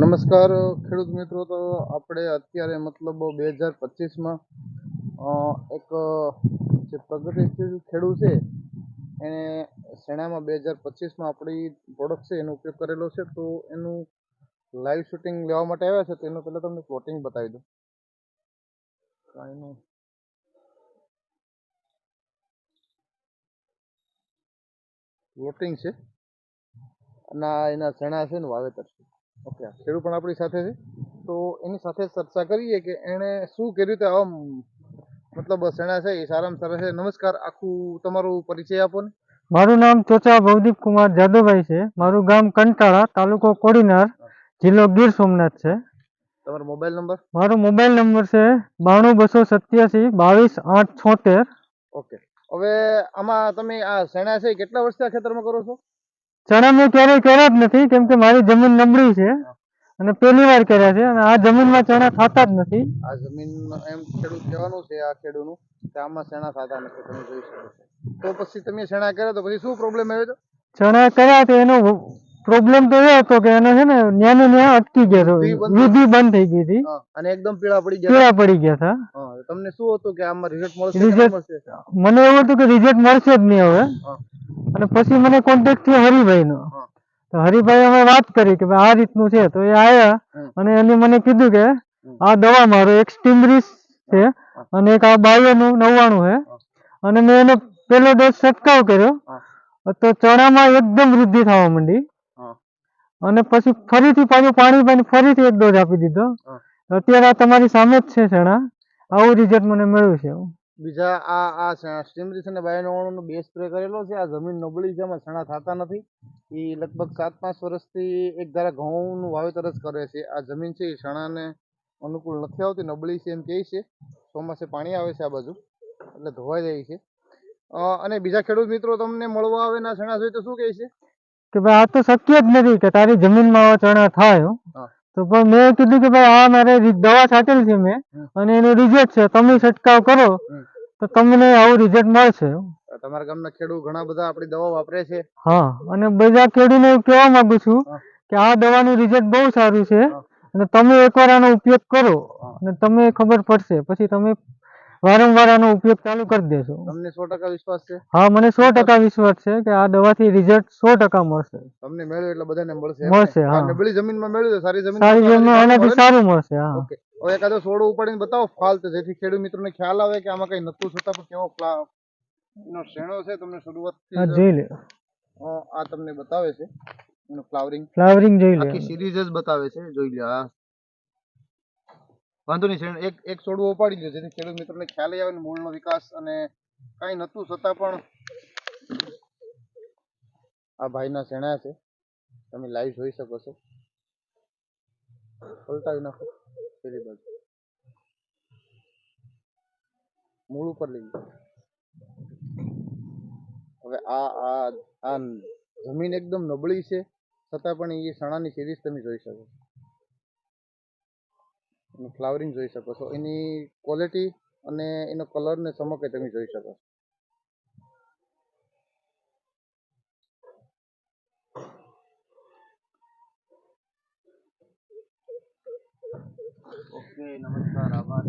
નમસ્કાર ખેડૂત મિત્રો. તો આપણે અત્યારે મતલબ 2025માં એક જે પ્રગતિશીલ ખેડૂત છે એણે શેણામાં 2025માં આપણી પ્રોડક્ટ છે એનો ઉપયોગ કરેલો છે. તો એનું લાઈવ શૂટિંગ લેવા માટે આવ્યા છે. તો એનું પહેલાં તમને પ્લોટિંગ બતાવી દઉં. એનું પ્લોટિંગ છે અને એના શેણા છે ને વાવેતર છે. ઓકે, ખેડૂત પણ આપણી સાથે છે. તો એની સાથે ચર્ચા કરીએ કે એણે શું કર્યું તે આમ મતલબ શેણા છે એ સારામાં સારા છે. નમસ્કાર, આખું તમારું પરિચય આપો ને. મારું નામ ચોચા ભવદીપ કુમાર જાદવભાઈ છે. મારું ગામ કંટાળા, તાલુકો કોડીનાર, જિલ્લો ગીર સોમનાથ છે. તમારો મોબાઈલ નંબર? મારો મોબાઈલ નંબર છે 92 287 22 876. ઓકે, હવે આમાં તમે આ શેણા છે કેટલા વર્ષથી આ ખેતરમાં કરો છો? ચણા મેં ક્યારેય કર્યા જ નથી, કેમ કે મારી જમીન નબળી છે અને પહેલી વાર કર્યા છે અને આ જમીનમાં ચણા થતા જ નથી. આ જમીન એમ ખેડૂત કહેવાનું છે આ ખેડૂતનું કે આમાં શેણા થતા નથી, તમે જોઈ શકો છો. તો પછી તમે શેણા કર્યા તો પછી શું પ્રોબ્લેમ આવ્યો હતો? ચણા કર્યા તો એનો પ્રોબ્લેમ તો એ હતો કે એનો છે ને ન્યા અટકી ગયો હતો, વૃદ્ધિ બંધ થઈ ગઈ હતી અને એકદમ પીળા પડી ગયા હતા. તમને શું હતું કે આમાં રિઝલ્ટ મળશે? મને એવું હતું કે રિઝલ્ટ મળશે જ નહીં હવે. અને પછી મને કોન્ટેક્ટ થયો હરિભાઈનો. તો હરિભાઈ અમે વાત કરી કે ભાઈ આ રીતનું છે. તો એ આવ્યા અને એને મને કીધું કે આ દવા મારો એક સ્ટીમરીસ છે અને એક આ 9299 છે. અને મેં એનો પહેલો ડોઝ છંટકાવ કર્યો તો ચણામાં એકદમ વૃદ્ધિ થવા માંડી. અને પછી ફરીથી પાણી ફરીથી એક ડોઝ આપી દીધો. અત્યારે આ તમારી સામે જ છે ચણા. આવું રિઝલ્ટ મને મળ્યું છે. બીજા આ સ્ટીમરીસ અને 9299 નો બે સ્પ્રે કરેલો છે. આ જમીન નબળી છે, એમાં ચણા થતા નથી. એ લગભગ 7-5 વર્ષથી એક ધારા ઘઉંનું વાવેતર જ કરે છે. આ જમીન છે એ ચણાને અનુકૂળ નથી આવતી, નબળી છે એમ કહે છે. ચોમાસે પાણી આવે છે આ બાજુ એટલે ધોવાઈ જાય છે. અને બીજા ખેડૂત મિત્રો તમને મળવા આવે ના ચણા જોઈએ તો શું કહે છે કે ભાઈ આ તો શક્ય જ નથી કે તારી જમીનમાં ચણા થાય. તો પણ મેં કીધું કે ભાઈ આ મારે દવા છાંટેલ છે મેં અને એનું રિઝલ્ટ છે, તમે છંટકાવ કરો તો તમને આવું રિઝલ્ટ મળશે. તમારા ગામના ખેડૂત ઘણા બધા આપણી દવા વાપરે છે. હા, અને બધા ખેડૂતને કહેવા માંગુ છું કે આ દવાનું રિઝલ્ટ બહુ સારું છે અને તમે એકવાર આનો ઉપયોગ કરો અને તમને ખબર પડશે, પછી તમે વારંવાર આનો ઉપયોગ ચાલુ કરી દેશો. તમને 100% વિશ્વાસ છે? હા, મને 100% વિશ્વાસ છે કે આ દવાથી રિઝલ્ટ 100% મળશે. તમને મળ્યું એટલે બધાને મળશે. હા, નબળી જમીનમાં મળ્યું, સારી જમીન એનાથી સારું મળશે. હા, ઓકે. હવે એકાદો છોડો ઉપાડીને બતાવો ફાલ, તો જેથી ખેડૂત મિત્રોને ખ્યાલ આવે કે આમાં કઈ નતું છતાં પણ કેવો એનો શેણો છે. તમને શરૂઆતથી જોઈ લે. આ તમને બતાવે છે એનું ફ્લાવરિંગ જોઈ લે. આખી સિરીઝ જ બતાવે છે, જોઈ લે. હા, વાંધો નહીં. એક છોડવો ઉપાડી લો જેથી ખેડૂત મિત્રોને ખ્યાલ આવે ને મૂળનો વિકાસ અને કાંઈ નતું છતાં પણ આ ભાઈના શેણા છે, તમે લાઈવ જોઈ શકો છો. પલટાવી નાખો પેલી બાજુ, મૂળ ઉપર લઈ ગયો. હવે આ જમીન એકદમ નબળી છે છતાં પણ એ ચણાની સિરીઝ તમે જોઈ શકો છો. એનું ફ્લાવરિંગ જોઈ શકો છો, એની ક્વોલિટી અને એનો કલર ને ચમક તમે જોઈ શકો છો. ઓકે, નમસ્કાર, આભાર.